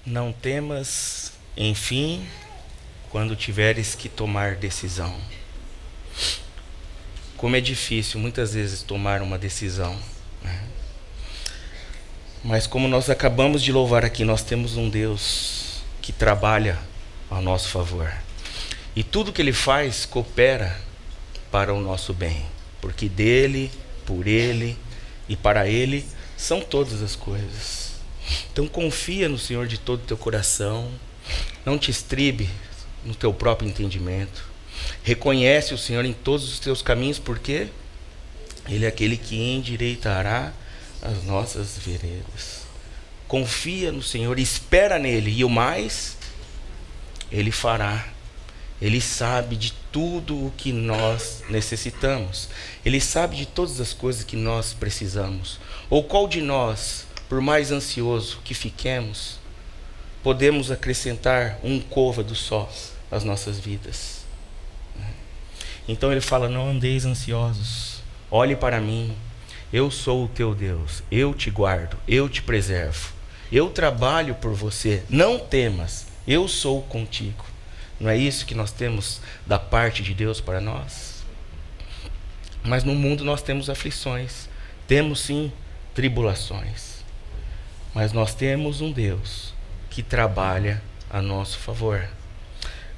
Não temas, enfim, quando tiveres que tomar decisão. Como é difícil muitas vezes tomar uma decisão, né? Mas como nós acabamos de louvar aqui, nós temos um Deus que trabalha ao nosso favor. E tudo que Ele faz coopera para o nosso bem. Porque dEle, por Ele e para Ele são todas as coisas. Então confia no Senhor de todo o teu coração. Não te estribe no teu próprio entendimento. Reconhece o Senhor em todos os teus caminhos, porque Ele é aquele que endireitará as nossas veredas. Confia no Senhor, espera nele, e o mais Ele fará. Ele sabe de tudo o que nós necessitamos. Ele sabe de todas as coisas que nós precisamos. Ou qual de nós, por mais ansioso que fiquemos, podemos acrescentar um côvado só às nossas vidas? Então Ele fala: não andeis ansiosos, olhe para mim. Eu sou o teu Deus, eu te guardo, eu te preservo, eu trabalho por você, não temas, eu sou contigo. Não é isso que nós temos da parte de Deus para nós? Mas no mundo nós temos aflições, temos sim tribulações, mas nós temos um Deus que trabalha a nosso favor.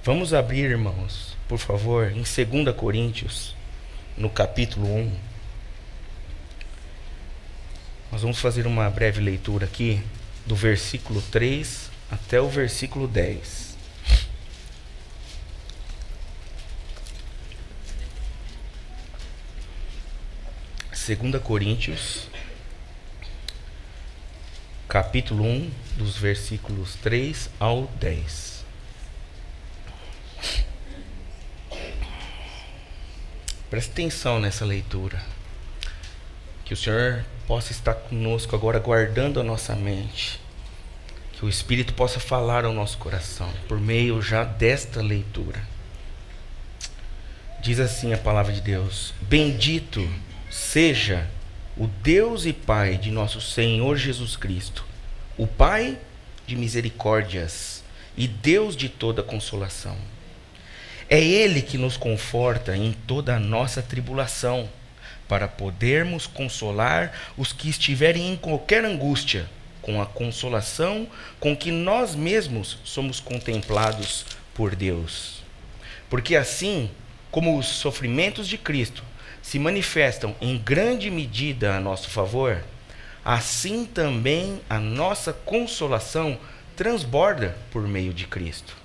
Vamos abrir, irmãos, por favor, em 2 Coríntios, no capítulo 1. Nós vamos fazer uma breve leitura aqui, do versículo 3 até o versículo 10. Segunda Coríntios, capítulo 1, dos versículos 3 ao 10. Preste atenção nessa leitura. Que o Senhor possa estar conosco agora, guardando a nossa mente. Que o Espírito possa falar ao nosso coração, por meio já desta leitura. Diz assim a palavra de Deus: bendito seja o Deus e Pai de nosso Senhor Jesus Cristo, o Pai de misericórdias e Deus de toda consolação. É Ele que nos conforta em toda a nossa tribulação, para podermos consolar os que estiverem em qualquer angústia, com a consolação com que nós mesmos somos contemplados por Deus. Porque assim como os sofrimentos de Cristo se manifestam em grande medida a nosso favor, assim também a nossa consolação transborda por meio de Cristo.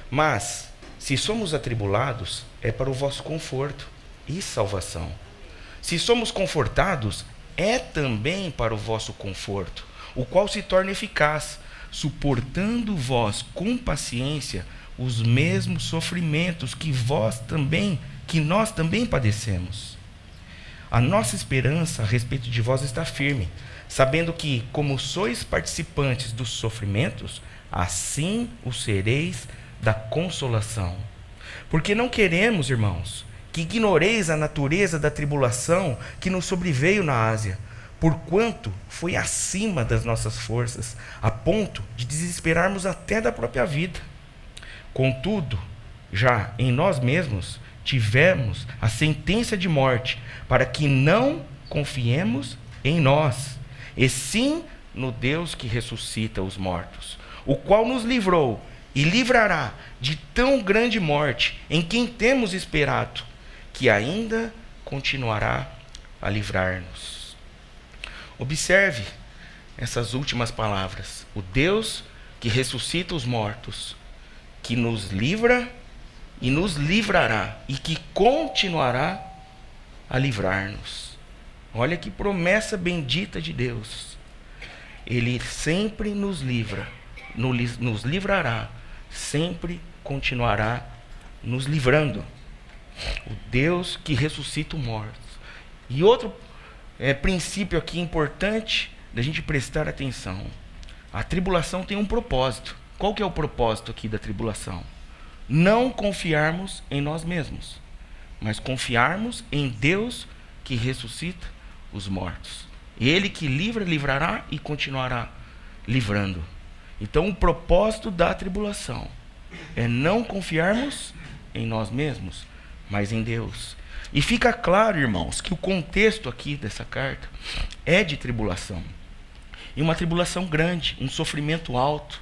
Mas, se somos atribulados, é para o vosso conforto e salvação. Se somos confortados, é também para o vosso conforto, o qual se torna eficaz, suportando vós com paciência os mesmos sofrimentos que nós também padecemos. A nossa esperança a respeito de vós está firme, sabendo que, como sois participantes dos sofrimentos, assim o sereis da consolação. Porque não queremos, irmãos, que ignoreis a natureza da tribulação que nos sobreveio na Ásia, porquanto foi acima das nossas forças, a ponto de desesperarmos até da própria vida. Contudo, já em nós mesmos tivemos a sentença de morte, para que não confiemos em nós, e sim no Deus que ressuscita os mortos, o qual nos livrou e livrará de tão grande morte, em quem temos esperado, que ainda continuará a livrar-nos. Observe essas últimas palavras: o Deus que ressuscita os mortos, que nos livra e nos livrará, e que continuará a livrar-nos. Olha que promessa bendita de Deus. Ele sempre nos livra, nos livrará, sempre continuará nos livrando. O Deus que ressuscita os mortos. E outro princípio aqui importante da gente prestar atenção: a tribulação tem um propósito. Qual que é o propósito aqui da tribulação? Não confiarmos em nós mesmos, mas confiarmos em Deus que ressuscita os mortos. Ele que livra, livrará e continuará livrando. Então, o propósito da tribulação é não confiarmos em nós mesmos, mas em Deus. E fica claro, irmãos, que o contexto aqui dessa carta é de tribulação. E uma tribulação grande, um sofrimento alto.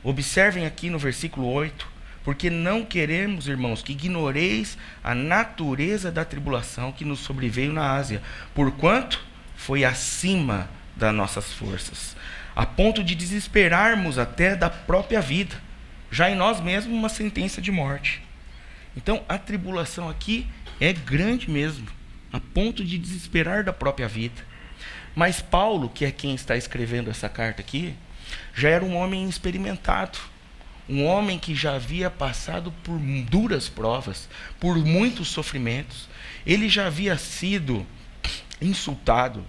Observem aqui no versículo 8, porque não queremos, irmãos, que ignoreis a natureza da tribulação que nos sobreveio na Ásia, porquanto foi acima das nossas forças, a ponto de desesperarmos até da própria vida, já em nós mesmos uma sentença de morte. Então a tribulação aqui é grande mesmo, a ponto de desesperar da própria vida. Mas Paulo, que é quem está escrevendo essa carta aqui, já era um homem experimentado, um homem que já havia passado por duras provas, por muitos sofrimentos. Ele já havia sido insultado,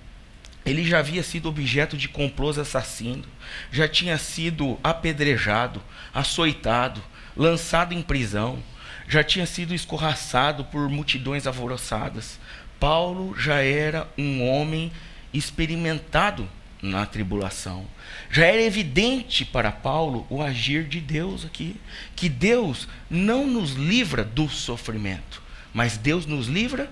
ele já havia sido objeto de complôs assassinos, já tinha sido apedrejado, açoitado, lançado em prisão, já tinha sido escorraçado por multidões alvoroçadas. Paulo já era um homem experimentado na tribulação. Já era evidente para Paulo o agir de Deus aqui, que Deus não nos livra do sofrimento, mas Deus nos livra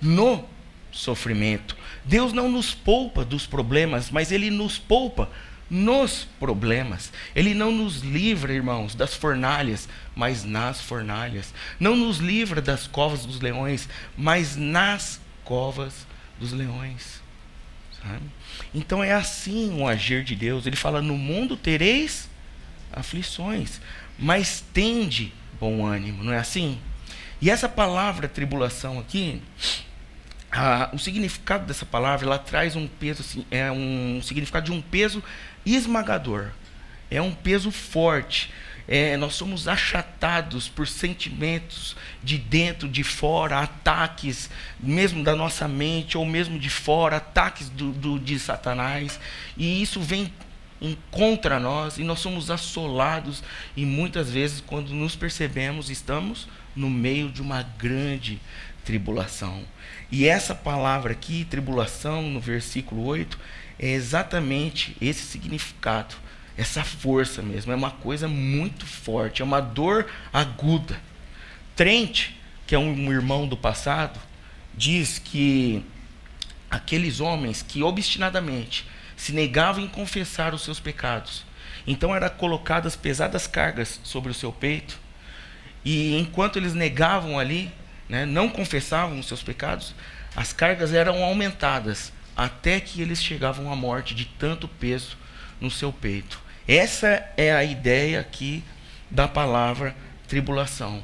no sofrimento. Deus não nos poupa dos problemas, mas Ele nos poupa nos problemas. Ele não nos livra, irmãos, das fornalhas, mas nas fornalhas. Não nos livra das covas dos leões, mas nas covas dos leões. Sabe? Então é assim o agir de Deus. Ele fala: no mundo tereis aflições, mas tende bom ânimo. Não é assim? E essa palavra tribulação aqui, o significado dessa palavra, ela traz um peso, assim, é um significado de um peso esmagador. É um peso forte. Nós somos achatados por sentimentos de dentro, de fora, ataques mesmo da nossa mente ou mesmo de fora, ataques de Satanás. E isso vem contra nós e nós somos assolados. E muitas vezes, quando nos percebemos, estamos no meio de uma grande tribulação. E essa palavra aqui, tribulação, no versículo 8, é exatamente esse significado, essa força mesmo. É uma coisa muito forte, é uma dor aguda. Trent, que é um irmão do passado, diz que aqueles homens que obstinadamente se negavam em confessar os seus pecados, então eram colocadas pesadas cargas sobre o seu peito, e enquanto eles negavam ali, não confessavam os seus pecados, as cargas eram aumentadas até que eles chegavam à morte de tanto peso no seu peito. Essa é a ideia aqui da palavra tribulação.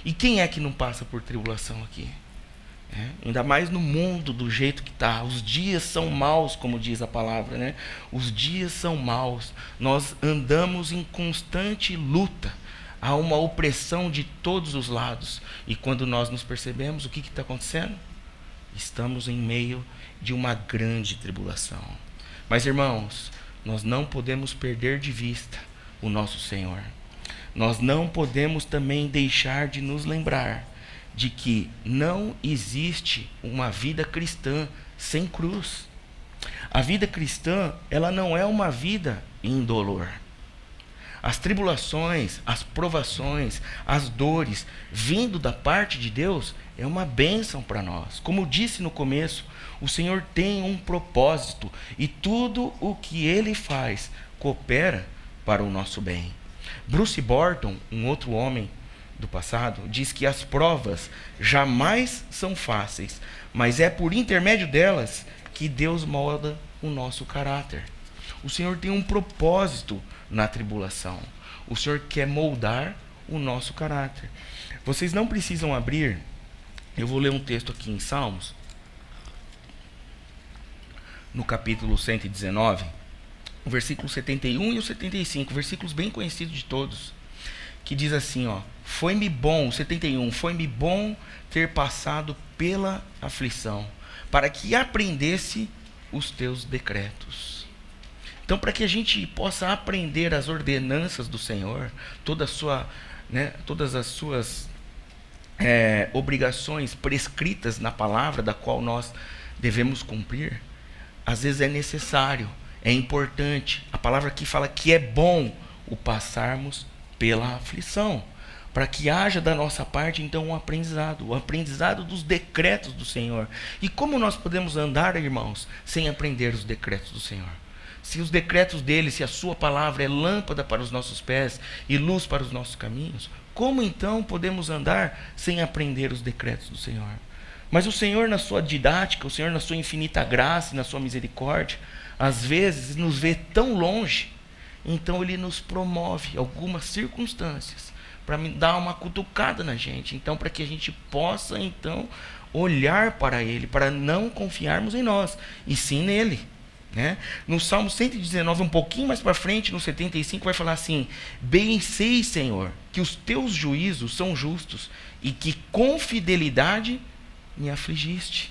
E quem é que não passa por tribulação aqui? Ainda mais no mundo do jeito que está. Os dias são maus, como diz a palavra, Os dias são maus. Nós andamos em constante luta. Há uma opressão de todos os lados. E quando nós nos percebemos, o que está acontecendo? Estamos em meio de uma grande tribulação. Mas, irmãos, nós não podemos perder de vista o nosso Senhor. Nós não podemos também deixar de nos lembrar de que não existe uma vida cristã sem cruz. A vida cristã, ela não é uma vida indolor. As tribulações, as provações, as dores, vindo da parte de Deus, é uma bênção para nós. Como eu disse no começo, o Senhor tem um propósito e tudo o que Ele faz coopera para o nosso bem. Bruce Borton, um outro homem do passado, diz que as provas jamais são fáceis, mas é por intermédio delas que Deus molda o nosso caráter. O Senhor tem um propósito na tribulação. O Senhor quer moldar o nosso caráter. Vocês não precisam abrir. Eu vou ler um texto aqui em Salmos, no capítulo 119, o versículo 71 e o 75, versículos bem conhecidos de todos, que diz assim, foi-me bom, 71, foi-me bom ter passado pela aflição, para que aprendesse os teus decretos. Então, para que a gente possa aprender as ordenanças do Senhor, todas as suas obrigações prescritas na palavra, da qual nós devemos cumprir, às vezes é necessário é importante. A palavra aqui fala que é bom o passarmos pela aflição, para que haja da nossa parte então um aprendizado, o aprendizado dos decretos do Senhor. E como nós podemos andar, irmãos, sem aprender os decretos do Senhor? Se os decretos dele, se a sua palavra é lâmpada para os nossos pés e luz para os nossos caminhos, como então podemos andar sem aprender os decretos do Senhor? Mas o Senhor, na sua didática, o Senhor, na sua infinita graça e na sua misericórdia, às vezes nos vê tão longe, então ele nos promove algumas circunstâncias para dar uma cutucada na gente, então para que a gente possa então olhar para ele, para não confiarmos em nós, e sim nele. Né? No Salmo 119, um pouquinho mais para frente, no 75, vai falar assim: bem sei, Senhor, que os teus juízos são justos e que com fidelidade me afligiste.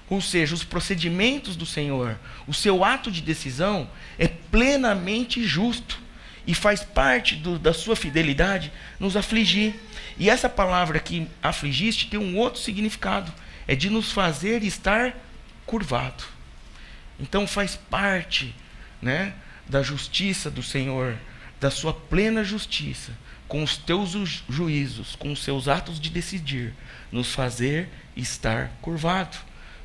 Ou seja, os procedimentos do Senhor, o seu ato de decisão é plenamente justo e faz parte da sua fidelidade nos afligir. E essa palavra aqui, afligiste, tem um outro significado, é de nos fazer estar curvado. Então faz parte, né, da justiça do Senhor, da sua plena justiça, com os teus juízos, com os seus atos de decidir, nos fazer estar curvado.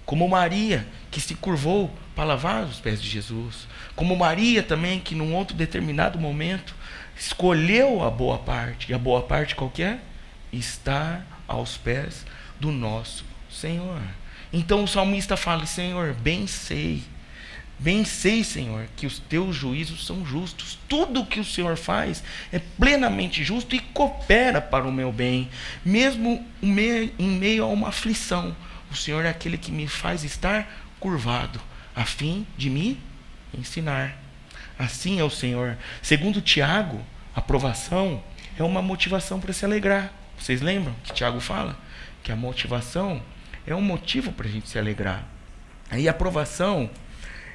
Como Maria, que se curvou para lavar os pés de Jesus. Como Maria também, que num outro determinado momento escolheu a boa parte. E a boa parte qual que é? Estar aos pés do nosso Senhor. Então o salmista fala: Senhor, bem sei, Senhor, que os teus juízos são justos. Tudo o que o Senhor faz é plenamente justo e coopera para o meu bem, mesmo em meio a uma aflição. O Senhor é aquele que me faz estar curvado, a fim de me ensinar. Assim é o Senhor. Segundo Tiago, a provação é uma motivação para se alegrar. Vocês lembram que Tiago fala? Que a motivação é um motivo para a gente se alegrar. Aí a provação,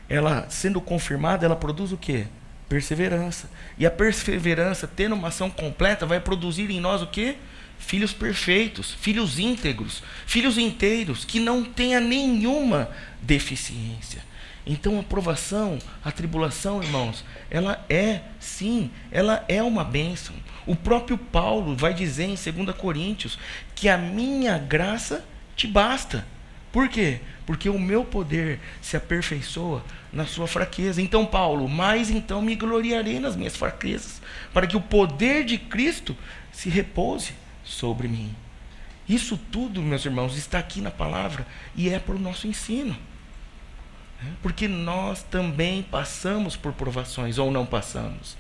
ela sendo confirmada, ela produz o quê? Perseverança. E a perseverança, tendo uma ação completa, vai produzir em nós o quê? Filhos perfeitos, filhos íntegros, filhos inteiros, que não tenha nenhuma deficiência. Então a provação, a tribulação, irmãos, ela é, sim, ela é uma bênção. O próprio Paulo vai dizer em 2 Coríntios que a minha graça te basta. Por quê? Porque o meu poder se aperfeiçoa na sua fraqueza. Então Paulo, mas então me gloriarei nas minhas fraquezas, para que o poder de Cristo se repouse sobre mim. Isso tudo, meus irmãos, está aqui na palavra e é para o nosso ensino. Porque nós também passamos por provações, ou não passamos?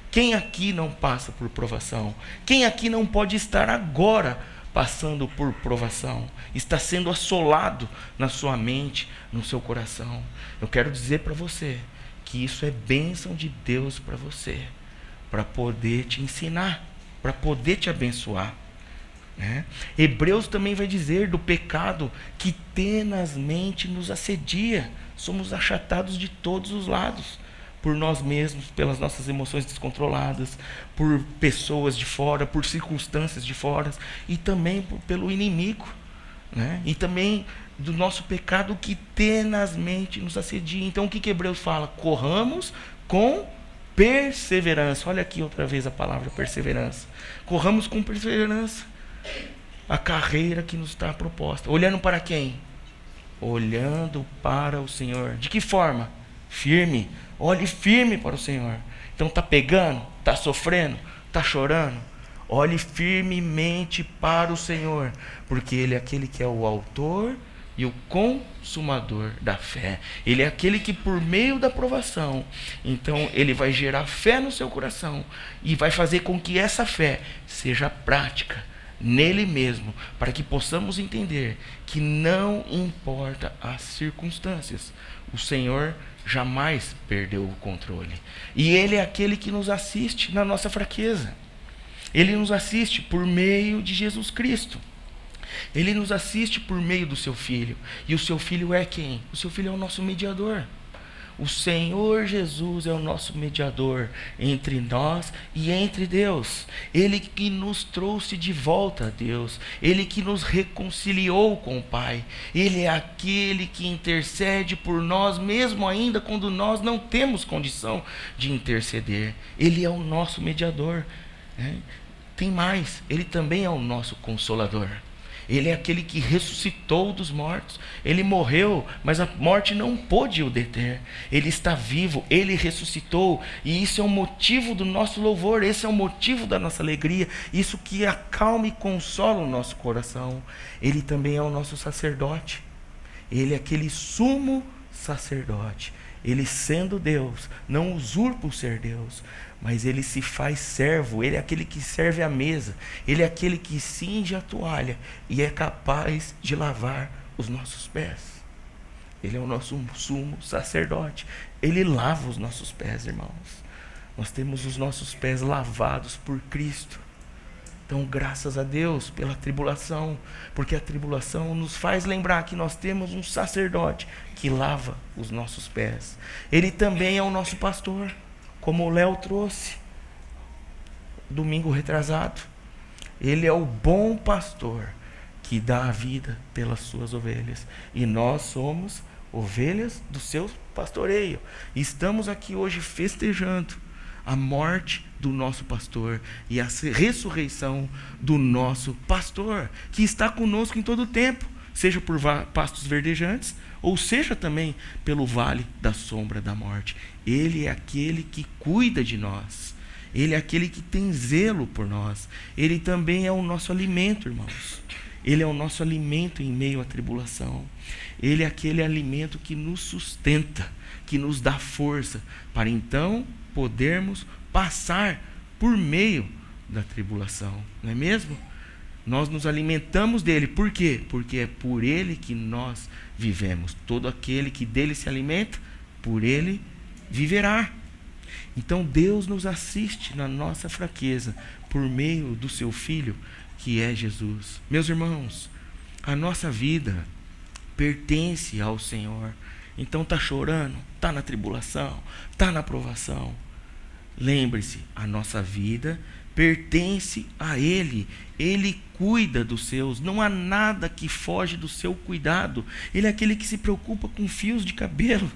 Quem aqui não passa por provação? Quem aqui não pode estar agora passando por provação? Está sendo assolado na sua mente, no seu coração. Eu quero dizer para você que isso é bênção de Deus para você, para poder te ensinar, para poder te abençoar. Hebreus também vai dizer do pecado que tenazmente nos assedia. Somos achatados de todos os lados, por nós mesmos, pelas nossas emoções descontroladas, por pessoas de fora, por circunstâncias de fora, e também pelo inimigo, e também do nosso pecado que tenazmente nos assedia. Então o que Hebreus fala? Corramos com perseverança. Olha aqui outra vez a palavra perseverança. Corramos com perseverança a carreira que nos está proposta. Olhando para quem? Olhando para o Senhor. De que forma? Firme. Olhe firme para o Senhor. Então está pegando? Está sofrendo? Está chorando? Olhe firmemente para o Senhor, porque Ele é aquele que é o autor e o consumador da fé. Ele é aquele que, por meio da provação, então Ele vai gerar fé no seu coração e vai fazer com que essa fé seja prática nele mesmo, para que possamos entender que não importa as circunstâncias, o Senhor jamais perdeu o controle. E Ele é aquele que nos assiste na nossa fraqueza. Ele nos assiste por meio de Jesus Cristo. Ele nos assiste por meio do seu Filho. E o seu Filho é quem? O seu Filho é o nosso mediador. O Senhor Jesus é o nosso mediador entre nós e entre Deus. Ele que nos trouxe de volta a Deus. Ele que nos reconciliou com o Pai. Ele é aquele que intercede por nós, mesmo ainda quando nós não temos condição de interceder. Ele é o nosso mediador, né? Tem mais, ele também é o nosso consolador. Ele é aquele que ressuscitou dos mortos. Ele morreu, mas a morte não pôde o deter. Ele está vivo, ele ressuscitou. E isso é o motivo do nosso louvor, esse é o motivo da nossa alegria. Isso que acalma e consola o nosso coração. Ele também é o nosso sacerdote. Ele é aquele sumo sacerdote. Ele, sendo Deus, não usurpa o ser Deus, mas ele se faz servo. Ele é aquele que serve a mesa. Ele é aquele que cinge a toalha e é capaz de lavar os nossos pés. Ele é o nosso sumo sacerdote. Ele lava os nossos pés, irmãos. Nós temos os nossos pés lavados por Cristo. Então, graças a Deus pela tribulação, porque a tribulação nos faz lembrar que nós temos um sacerdote que lava os nossos pés. Ele também é o nosso pastor, como o Léo trouxe domingo retrasado. Ele é o bom pastor que dá a vida pelas suas ovelhas. E nós somos ovelhas do seu pastoreio. E estamos aqui hoje festejando a morte do nosso pastor e a ressurreição do nosso pastor, que está conosco em todo o tempo, seja por pastos verdejantes, ou seja também pelo vale da sombra da morte. Ele é aquele que cuida de nós. Ele é aquele que tem zelo por nós. Ele também é o nosso alimento, irmãos. Ele é o nosso alimento em meio à tribulação. Ele é aquele alimento que nos sustenta, que nos dá força, para então podermos passar por meio da tribulação. Não é mesmo? Nós nos alimentamos dele. Por quê? Porque é por ele que nós vivemos. Todo aquele que dele se alimenta, por ele viverá. Então Deus nos assiste na nossa fraqueza por meio do seu Filho, que é Jesus. Meus irmãos, a nossa vida pertence ao Senhor. Então está chorando, está na tribulação, está na provação. Lembre-se, a nossa vida pertence a Ele. Ele cuida dos seus. Não há nada que foge do seu cuidado. Ele é aquele que se preocupa com fios de cabelo.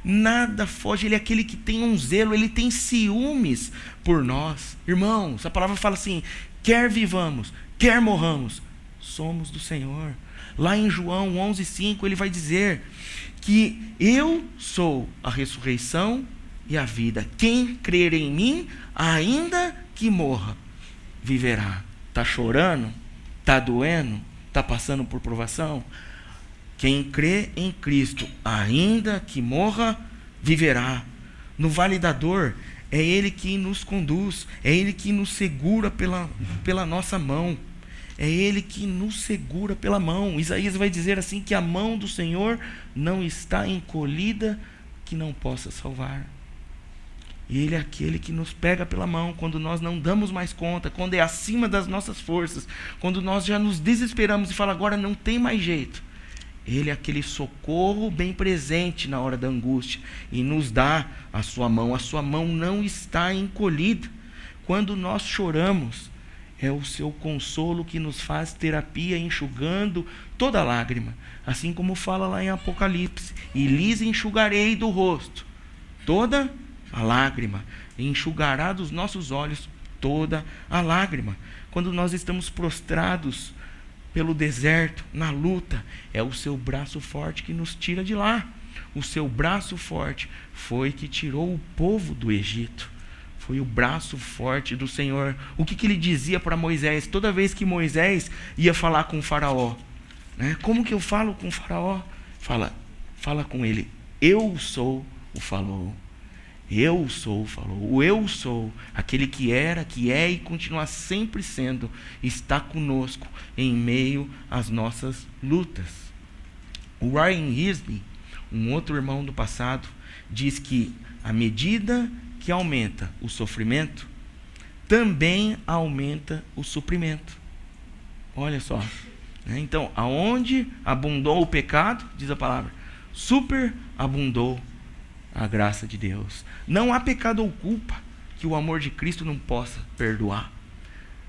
Nada foge. Ele é aquele que tem um zelo. Ele tem ciúmes por nós. Irmãos, a palavra fala assim: quer vivamos, quer morramos, somos do Senhor. Lá em João 11:5 ele vai dizer que eu sou a ressurreição e a vida. Quem crer em mim, ainda que morra, viverá. Está chorando? Está doendo? Está passando por provação? Quem crê em Cristo, ainda que morra, viverá. No vale da dor, é Ele que nos conduz, é Ele que nos segura pela nossa mão. É Ele que nos segura pela mão. Isaías vai dizer assim, que a mão do Senhor não está encolhida que não possa salvar. E Ele é aquele que nos pega pela mão quando nós não damos mais conta, quando é acima das nossas forças, quando nós já nos desesperamos e fala, agora não tem mais jeito. Ele é aquele socorro bem presente na hora da angústia e nos dá a sua mão. A sua mão não está encolhida. Quando nós choramos, é o seu consolo que nos faz terapia, enxugando toda lágrima. Assim como fala lá em Apocalipse, e lhes enxugarei do rosto toda a lágrima, e enxugará dos nossos olhos toda a lágrima. Quando nós estamos prostrados pelo deserto, na luta, é o seu braço forte que nos tira de lá. O seu braço forte foi que tirou o povo do Egito. Foi o braço forte do Senhor. O que ele dizia para Moisés? Toda vez que Moisés ia falar com o faraó, né? Como que eu falo com o faraó? Fala com ele. Eu sou o falou. Eu sou o falou. O eu sou, aquele que era, que é e continua sempre sendo, está conosco em meio às nossas lutas. O Ryan Risby, um outro irmão do passado, diz que à medida que aumenta o sofrimento, também aumenta o suprimento. Olha só. Então, aonde abundou o pecado, diz a palavra, superabundou a graça de Deus. Não há pecado ou culpa que o amor de Cristo não possa perdoar.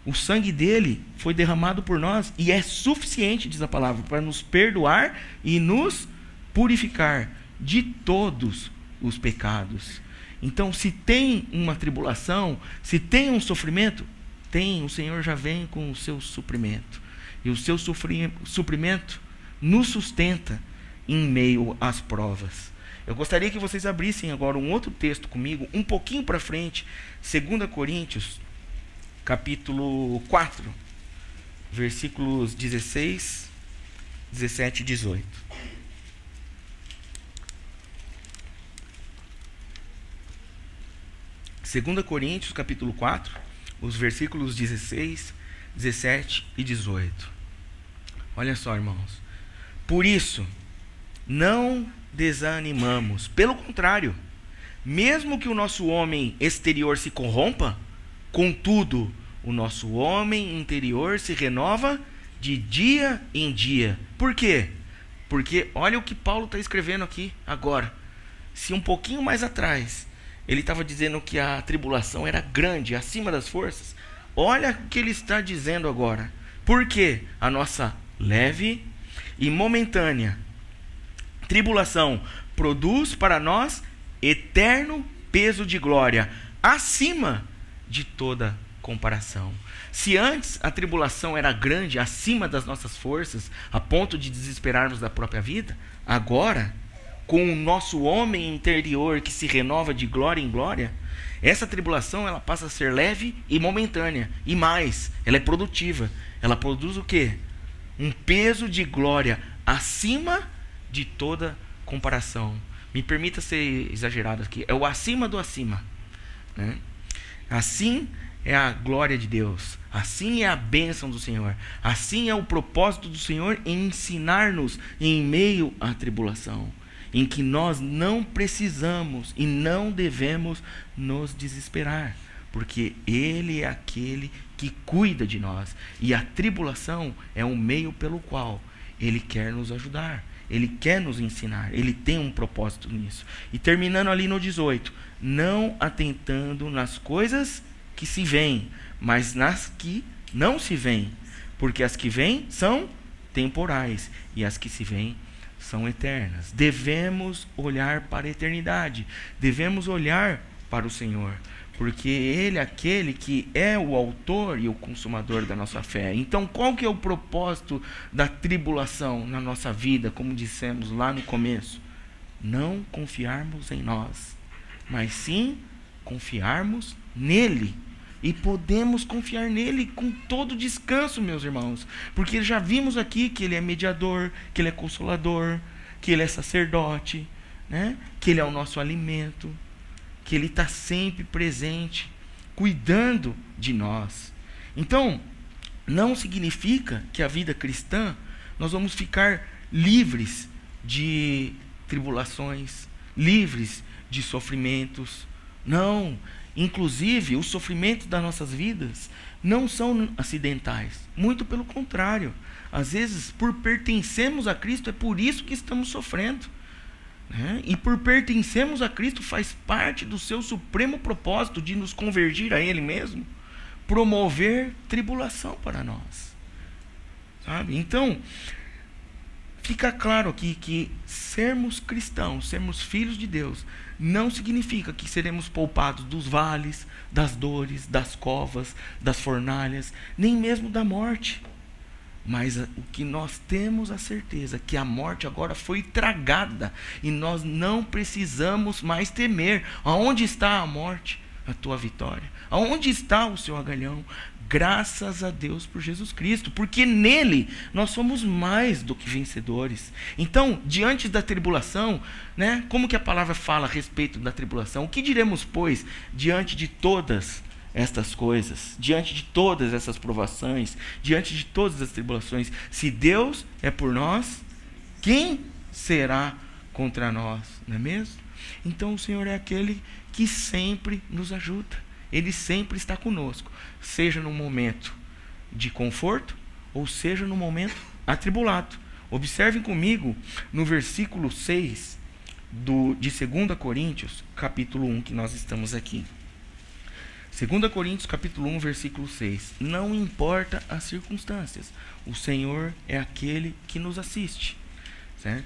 O sangue dele foi derramado por nós e é suficiente, diz a palavra, para nos perdoar e nos purificar de todos os pecados. Então, se tem uma tribulação, se tem um sofrimento, o Senhor já vem com o seu suprimento. E o seu suprimento nos sustenta em meio às provas. Eu gostaria que vocês abrissem agora um outro texto comigo, um pouquinho para frente, 2 Coríntios, capítulo 4, versículos 16, 17 e 18. Segunda Coríntios, capítulo 4, os versículos 16, 17 e 18. Olha só, irmãos. Por isso, não desanimamos. Pelo contrário, mesmo que o nosso homem exterior se corrompa, contudo, o nosso homem interior se renova de dia em dia. Por quê? Porque olha o que Paulo está escrevendo aqui agora. Se um pouquinho mais atrás ele estava dizendo que a tribulação era grande, acima das forças, olha o que ele está dizendo agora. Porque a nossa leve e momentânea tribulação produz para nós eterno peso de glória, acima de toda comparação. Se antes a tribulação era grande, acima das nossas forças, a ponto de desesperarmos da própria vida, agora, com o nosso homem interior que se renova de glória em glória, essa tribulação ela passa a ser leve e momentânea. E mais, ela é produtiva. Ela produz o quê? Um peso de glória acima de toda comparação. Me permita ser exagerado aqui. É o acima do acima, né? Assim é a glória de Deus. Assim é a bênção do Senhor. Assim é o propósito do Senhor em ensinar-nos em meio à tribulação, em que nós não precisamos e não devemos nos desesperar, porque Ele é aquele que cuida de nós, e a tribulação é um meio pelo qual Ele quer nos ajudar, Ele quer nos ensinar, Ele tem um propósito nisso. E terminando ali no 18, não atentando nas coisas que se veem, mas nas que não se veem, porque as que vêm são temporais, e as que se veem são eternas. Devemos olhar para a eternidade, devemos olhar para o Senhor, porque Ele é aquele que é o autor e o consumador da nossa fé. Então, qual que é o propósito da tribulação na nossa vida, como dissemos lá no começo? Não confiarmos em nós, mas sim confiarmos nele. E podemos confiar nele com todo descanso, meus irmãos, porque já vimos aqui que ele é mediador, que ele é consolador, que ele é sacerdote, né? Que ele é o nosso alimento, que ele está sempre presente, cuidando de nós. Então, não significa que a vida cristã nós vamos ficar livres de tribulações, livres de sofrimentos. Não. Inclusive, os sofrimentos das nossas vidas não são acidentais. Muito pelo contrário. Às vezes, por pertencermos a Cristo, é por isso que estamos sofrendo, né? E por pertencermos a Cristo, faz parte do seu supremo propósito de nos convergir a Ele mesmo, promover tribulação para nós. Sabe? Então, fica claro aqui que sermos cristãos, sermos filhos de Deus, não significa que seremos poupados dos vales, das dores, das covas, das fornalhas, nem mesmo da morte. Mas o que nós temos a certeza, que a morte agora foi tragada, e nós não precisamos mais temer. Aonde está a morte? A tua vitória. Aonde está o seu agalhão? Graças a Deus por Jesus Cristo, porque nele nós somos mais do que vencedores. Então, diante da tribulação, né, como que a palavra fala a respeito da tribulação? O que diremos, pois, diante de todas estas coisas, diante de todas essas provações, diante de todas as tribulações? Se Deus é por nós, quem será contra nós? Não é mesmo? Então o Senhor é aquele que sempre nos ajuda. Ele sempre está conosco, seja no momento de conforto, ou seja no momento atribulado. Observem comigo no versículo 6 de 2 Coríntios, capítulo 1, que nós estamos aqui. 2 Coríntios, capítulo 1, versículo 6. Não importa as circunstâncias, o Senhor é aquele que nos assiste. Certo?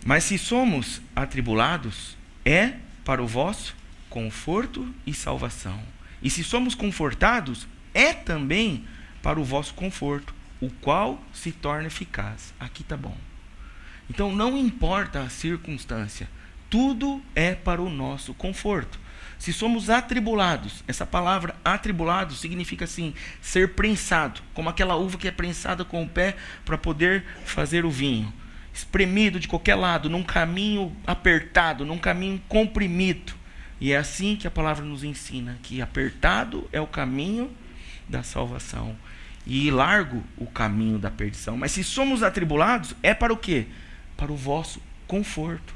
Mas se somos atribulados, é para o vosso conforto e salvação. E se somos confortados, é também para o vosso conforto, o qual se torna eficaz. Aqui está bom. Então não importa a circunstância, tudo é para o nosso conforto. Se somos atribulados, essa palavra atribulado significa assim, ser prensado, como aquela uva que é prensada com o pé para poder fazer o vinho. Espremido de qualquer lado, num caminho apertado, num caminho comprimido. E é assim que a palavra nos ensina, que apertado é o caminho da salvação e largo o caminho da perdição. Mas se somos atribulados, é para o quê? Para o vosso conforto.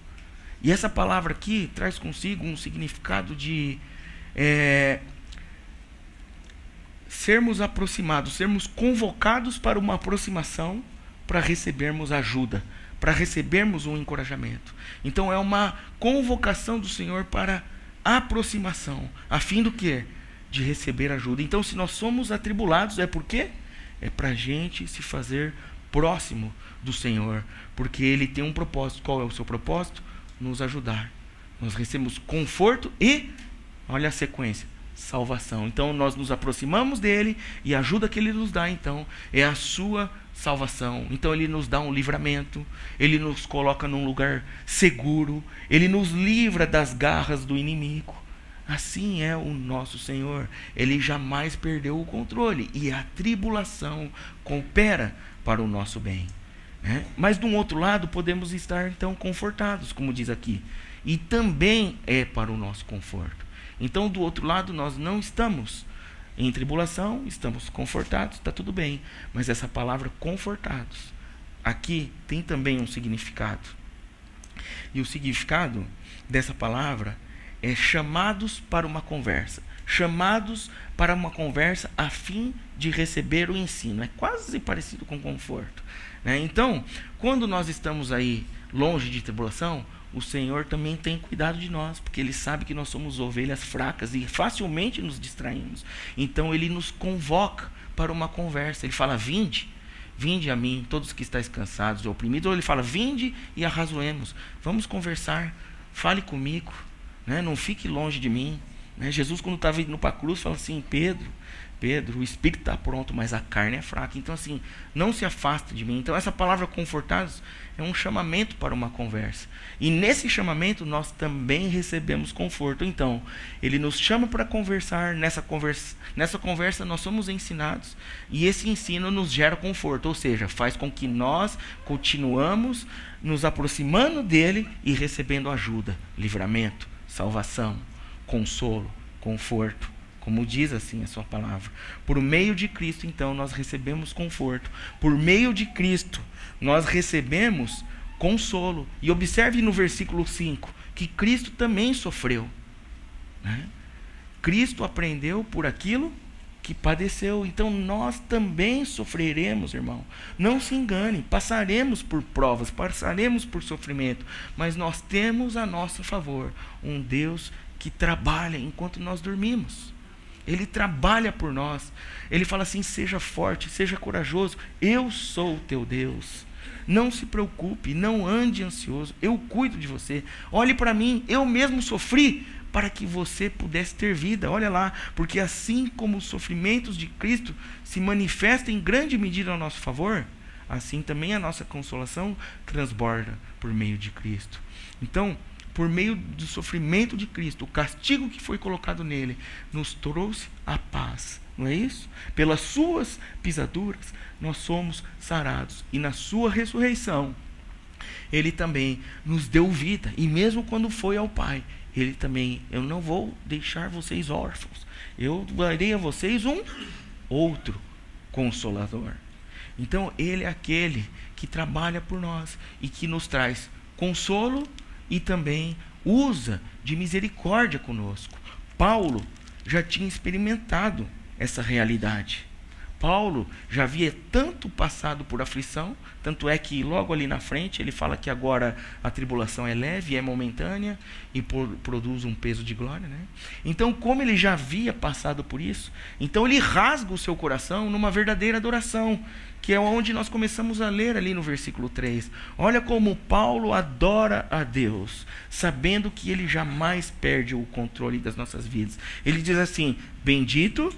E essa palavra aqui traz consigo um significado de sermos aproximados, sermos convocados para uma aproximação, para recebermos ajuda, para recebermos um encorajamento. Então é uma convocação do Senhor para aproximação, a fim do quê? De receber ajuda. Então, se nós somos atribulados, é por quê? É para a gente se fazer próximo do Senhor, porque Ele tem um propósito. Qual é o seu propósito? Nos ajudar. Nós recebemos conforto e, olha a sequência, salvação. Então, nós nos aproximamos dEle e a ajuda que Ele nos dá, então, é a sua salvação. Então Ele nos dá um livramento, Ele nos coloca num lugar seguro, Ele nos livra das garras do inimigo. Assim é o nosso Senhor. Ele jamais perdeu o controle e a tribulação coopera para o nosso bem, né? Mas de um outro lado podemos estar então confortados, como diz aqui, e também é para o nosso conforto. Então do outro lado nós não estamos em tribulação, estamos confortados, está tudo bem. Mas essa palavra confortados, aqui tem também um significado. E o significado dessa palavra é chamados para uma conversa. Chamados para uma conversa a fim de receber o ensino. É quase parecido com conforto, né? Então, quando nós estamos aí longe de tribulação, o Senhor também tem cuidado de nós, porque Ele sabe que nós somos ovelhas fracas e facilmente nos distraímos. Então Ele nos convoca para uma conversa. Ele fala, vinde a mim, todos que estáis cansados e oprimidos. Ou Ele fala, vinde e arrazoemos. Vamos conversar, fale comigo, né? Não fique longe de mim, né? Jesus, quando estava indo para a cruz, fala assim, Pedro, o espírito está pronto, mas a carne é fraca. Então assim, não se afasta de mim. Então essa palavra confortados é um chamamento para uma conversa. E nesse chamamento nós também recebemos conforto. Então, Ele nos chama para conversar. Nessa conversa nós somos ensinados. E esse ensino nos gera conforto. Ou seja, faz com que nós continuamos nos aproximando dEle e recebendo ajuda, livramento, salvação, consolo, conforto. Como diz assim a sua palavra. Por meio de Cristo, então, nós recebemos conforto. Por meio de Cristo, nós recebemos consolo. E observe no versículo 5, que Cristo também sofreu, né? Cristo aprendeu por aquilo que padeceu. Então, nós também sofreremos, irmão. Não se engane, passaremos por provas, passaremos por sofrimento. Mas nós temos a nosso favor um Deus que trabalha enquanto nós dormimos. Ele trabalha por nós. Ele fala assim, seja forte, seja corajoso. Eu sou o teu Deus. Não se preocupe, não ande ansioso. Eu cuido de você. Olhe para mim, eu mesmo sofri para que você pudesse ter vida. Olha lá, porque assim como os sofrimentos de Cristo se manifestam em grande medida ao nosso favor, assim também a nossa consolação transborda por meio de Cristo. Então, por meio do sofrimento de Cristo, o castigo que foi colocado nele, nos trouxe a paz. Não é isso? Pelas suas pisaduras, nós somos sarados. E na sua ressurreição, Ele também nos deu vida. E mesmo quando foi ao Pai, Ele também, eu não vou deixar vocês órfãos. Eu darei a vocês um outro Consolador. Então, Ele é aquele que trabalha por nós e que nos traz consolo e também usa de misericórdia conosco. Paulo já tinha experimentado essa realidade. Paulo já havia tanto passado por aflição, tanto é que logo ali na frente ele fala que agora a tribulação é leve, é momentânea e produz um peso de glória, né? Então, como ele já havia passado por isso, então ele rasga o seu coração numa verdadeira adoração, que é onde nós começamos a ler ali no versículo 3. Olha como Paulo adora a Deus, sabendo que ele jamais perde o controle das nossas vidas. Ele diz assim: bendito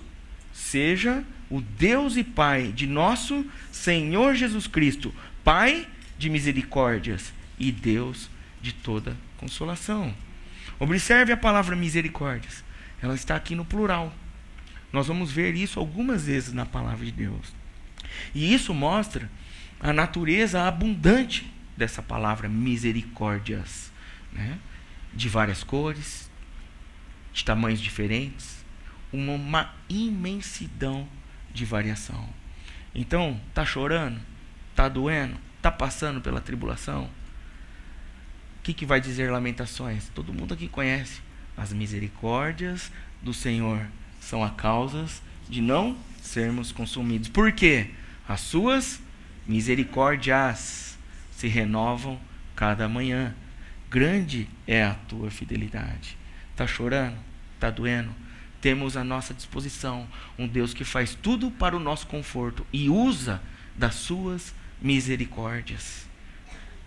seja o Deus e Pai de nosso Senhor Jesus Cristo, Pai de misericórdias e Deus de toda consolação. Observe a palavra misericórdias. Ela está aqui no plural. Nós vamos ver isso algumas vezes na palavra de Deus. E isso mostra a natureza abundante dessa palavra misericórdias, né? De várias cores, de tamanhos diferentes, uma imensidão de variação. Então, está chorando? Está doendo? Está passando pela tribulação? O que vai dizer Lamentações? Todo mundo aqui conhece. As misericórdias do Senhor são a causa de não sermos consumidos. Por quê? As suas misericórdias se renovam cada manhã. Grande é a tua fidelidade. Está chorando? Está doendo? Temos à nossa disposição um Deus que faz tudo para o nosso conforto e usa das suas misericórdias,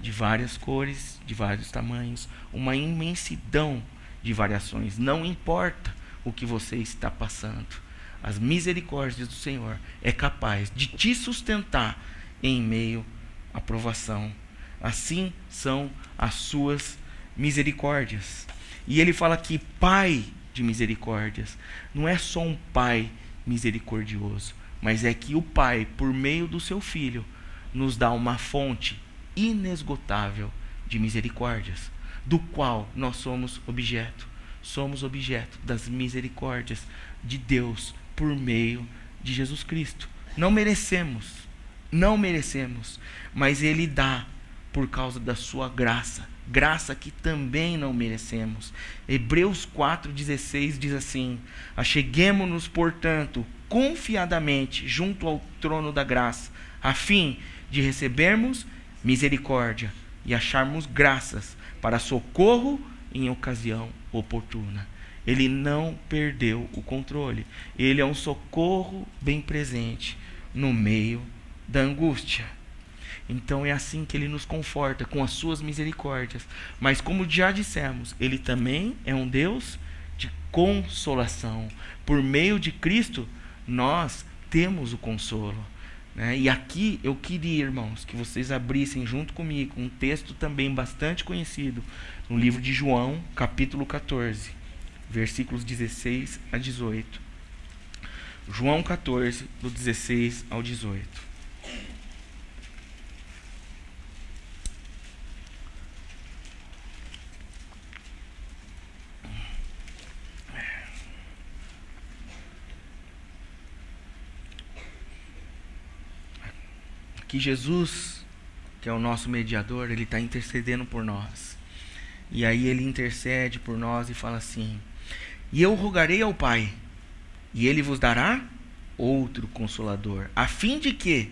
de várias cores, de vários tamanhos, uma imensidão de variações. Não importa o que você está passando, as misericórdias do Senhor é capaz de te sustentar em meio à provação. Assim são as suas misericórdias. E ele fala que Pai de misericórdias não é só um Pai misericordioso, mas é que o Pai, por meio do seu Filho, nos dá uma fonte inesgotável de misericórdias, do qual nós somos objeto. Somos objeto das misericórdias de Deus por meio de Jesus Cristo. Não merecemos, mas Ele dá por causa da sua graça, graça que também não merecemos. Hebreus 4,16 diz assim: acheguemo-nos, portanto, confiadamente junto ao trono da graça, a fim de recebermos misericórdia e acharmos graças para socorro em ocasião oportuna. Ele não perdeu o controle. Ele é um socorro bem presente no meio da angústia. Então é assim que Ele nos conforta, com as suas misericórdias. Mas como já dissemos, Ele também é um Deus de consolação. Por meio de Cristo, nós temos o consolo, né? E aqui eu queria, irmãos, que vocês abrissem junto comigo um texto também bastante conhecido, no livro de João, capítulo 14, versículos 16 a 18. João 14, do 16 ao 18. Que Jesus, que é o nosso mediador, Ele está intercedendo por nós. E aí Ele intercede por nós e fala assim: e eu rogarei ao Pai, e Ele vos dará outro Consolador, a fim de que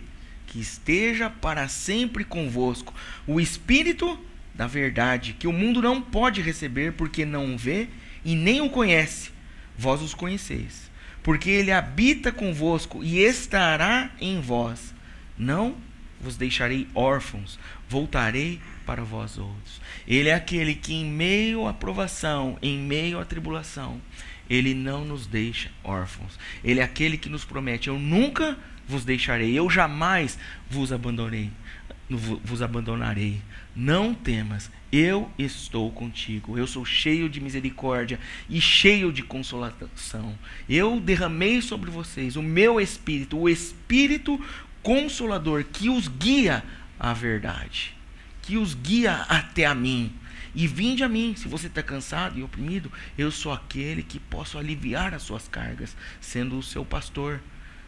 esteja para sempre convosco o Espírito da verdade, que o mundo não pode receber, porque não o vê e nem o conhece. Vós os conheceis, porque Ele habita convosco e estará em vós. Não vos deixarei órfãos, voltarei para vós outros. Ele é aquele que em meio à provação, em meio à tribulação, Ele não nos deixa órfãos. Ele é aquele que nos promete: eu nunca vos deixarei, eu jamais vos abandonarei. Não temas, eu estou contigo. Eu sou cheio de misericórdia e cheio de consolação. Eu derramei sobre vocês o meu Espírito, o Espírito Consolador, que os guia à verdade, que os guia até a mim. E vinde a mim, se você está cansado e oprimido, eu sou aquele que posso aliviar as suas cargas, sendo o seu pastor,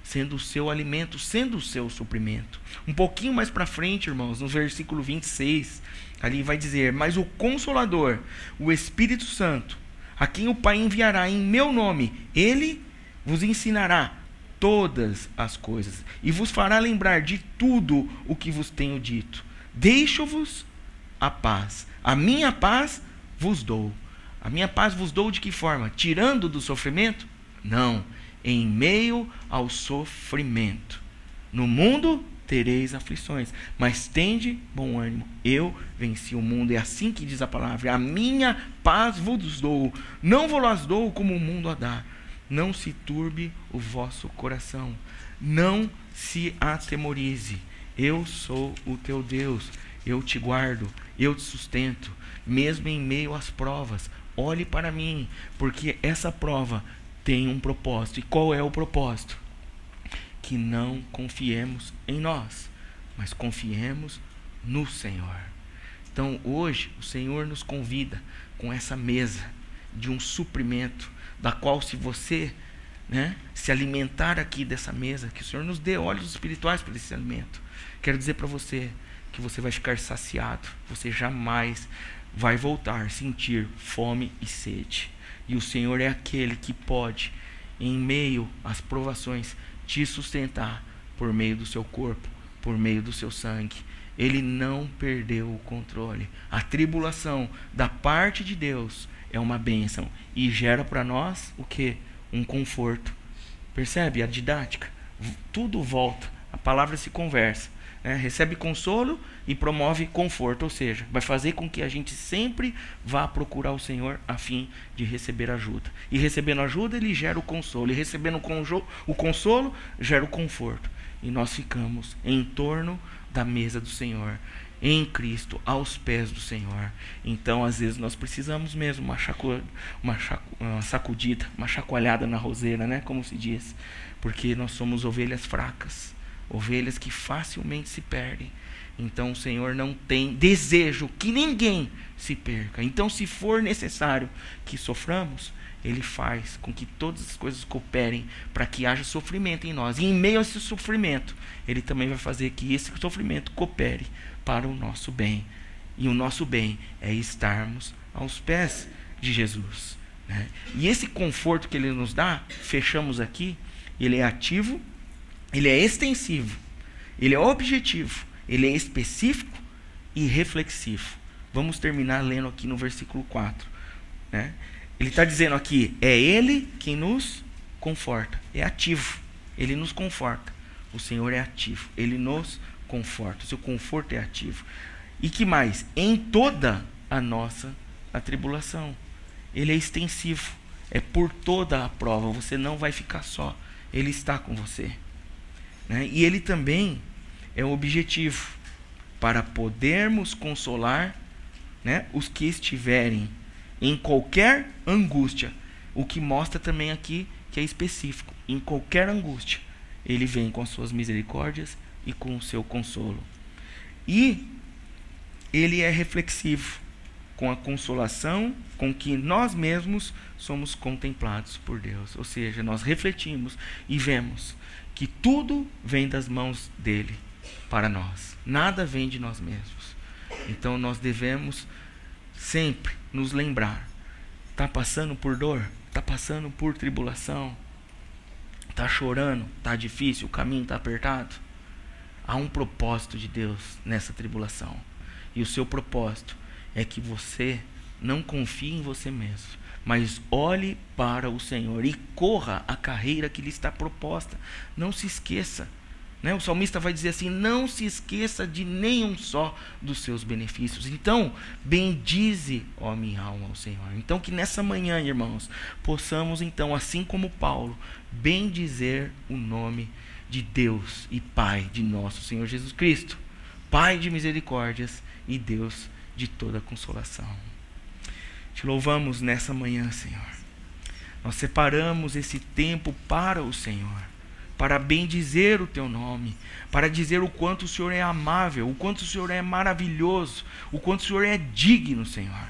sendo o seu alimento, sendo o seu suprimento. Um pouquinho mais para frente, irmãos, no versículo 26, ali vai dizer: mas o Consolador, o Espírito Santo, a quem o Pai enviará em meu nome, Ele vos ensinará todas as coisas, e vos fará lembrar de tudo o que vos tenho dito. Deixo-vos a paz. A minha paz vos dou. A minha paz vos dou de que forma? Tirando do sofrimento? Não. Em meio ao sofrimento. No mundo tereis aflições, mas tende bom ânimo. Eu venci o mundo. É assim que diz a palavra. A minha paz vos dou. Não vos dou como o mundo a dá. Não se turbe o vosso coração. Não se atemorize. Eu sou o teu Deus. Eu te guardo. Eu te sustento. Mesmo em meio às provas. Olhe para mim. Porque essa prova tem um propósito. E qual é o propósito? Que não confiemos em nós, mas confiemos no Senhor. Então hoje o Senhor nos convida com essa mesa de um suprimento, da qual se você se alimentar aqui dessa mesa, que o Senhor nos dê olhos espirituais para esse alimento. Quero dizer para você que você vai ficar saciado, você jamais vai voltar a sentir fome e sede. E o Senhor é aquele que pode, em meio às provações, te sustentar por meio do seu corpo, por meio do seu sangue. Ele não perdeu o controle. A tribulação da parte de Deus é uma bênção e gera para nós o quê? Um conforto. Percebe a didática? Tudo volta, a palavra se conversa, recebe consolo e promove conforto, ou seja, vai fazer com que a gente sempre vá procurar o Senhor a fim de receber ajuda. E recebendo ajuda, ele gera o consolo. E recebendo o consolo, gera o conforto. E nós ficamos em torno da mesa do Senhor, em Cristo, aos pés do Senhor. Então, às vezes, nós precisamos mesmo uma sacudida, uma chacoalhada na roseira, como se diz. Porque nós somos ovelhas fracas, ovelhas que facilmente se perdem. Então o Senhor não tem desejo que ninguém se perca. Então, se for necessário que soframos, Ele faz com que todas as coisas cooperem para que haja sofrimento em nós. E em meio a esse sofrimento, Ele também vai fazer que esse sofrimento coopere para o nosso bem. E o nosso bem é estarmos aos pés de Jesus. E esse conforto que Ele nos dá, fechamos aqui, ele é ativo, ele é extensivo, ele é objetivo, ele é específico e reflexivo. Vamos terminar lendo aqui no versículo 4. Ele está dizendo aqui, é Ele quem nos conforta. É ativo, Ele nos conforta. O Senhor é ativo, Ele nos conforta. O seu conforto é ativo. E que mais? Em toda a nossa atribulação. Ele é extensivo, é por toda a prova. Você não vai ficar só, Ele está com você. E Ele também é o objetivo para podermos consolar os que estiverem em qualquer angústia. O que mostra também aqui que é específico. Em qualquer angústia, Ele vem com as suas misericórdias e com o seu consolo. E Ele é reflexivo com a consolação com que nós mesmos somos contemplados por Deus. Ou seja, nós refletimos e vemos que tudo vem das mãos dele para nós. Nada vem de nós mesmos. Então nós devemos sempre nos lembrar. Está passando por dor? Está passando por tribulação? Está chorando? Está difícil? O caminho está apertado? Há um propósito de Deus nessa tribulação. E o seu propósito é que você não confie em você mesmo, mas olhe para o Senhor e corra a carreira que lhe está proposta. Não se esqueça. O salmista vai dizer assim, não se esqueça de nenhum só dos seus benefícios. Então, bendize, ó minha alma, ao Senhor. Então, que nessa manhã, irmãos, possamos, então, assim como Paulo, bendizer o nome de Deus e Pai de nosso Senhor Jesus Cristo, Pai de misericórdias e Deus de toda consolação. Te louvamos nessa manhã, Senhor. Nós separamos esse tempo para o Senhor, para bendizer o teu nome, para dizer o quanto o Senhor é amável, o quanto o Senhor é maravilhoso, o quanto o Senhor é digno, Senhor.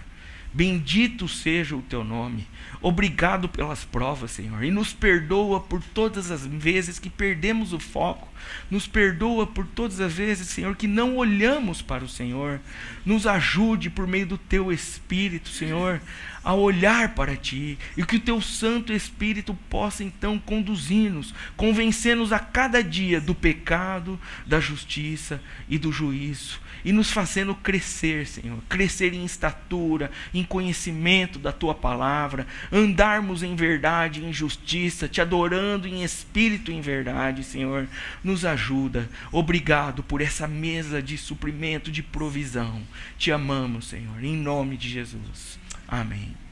Bendito seja o teu nome. Obrigado pelas provas, Senhor. E nos perdoa por todas as vezes que perdemos o foco. Nos perdoa por todas as vezes, Senhor, que não olhamos para o Senhor. Nos ajude por meio do teu Espírito, Senhor, a olhar para ti. E que o teu Santo Espírito possa então conduzir-nos, convencer-nos a cada dia do pecado, da justiça e do juízo. E nos fazendo crescer, Senhor. Crescer em estatura, em conhecimento da tua palavra. Andarmos em verdade e em justiça, te adorando em espírito e em verdade, Senhor. Nos ajuda. Obrigado por essa mesa de suprimento, de provisão. Te amamos, Senhor, em nome de Jesus. Amém.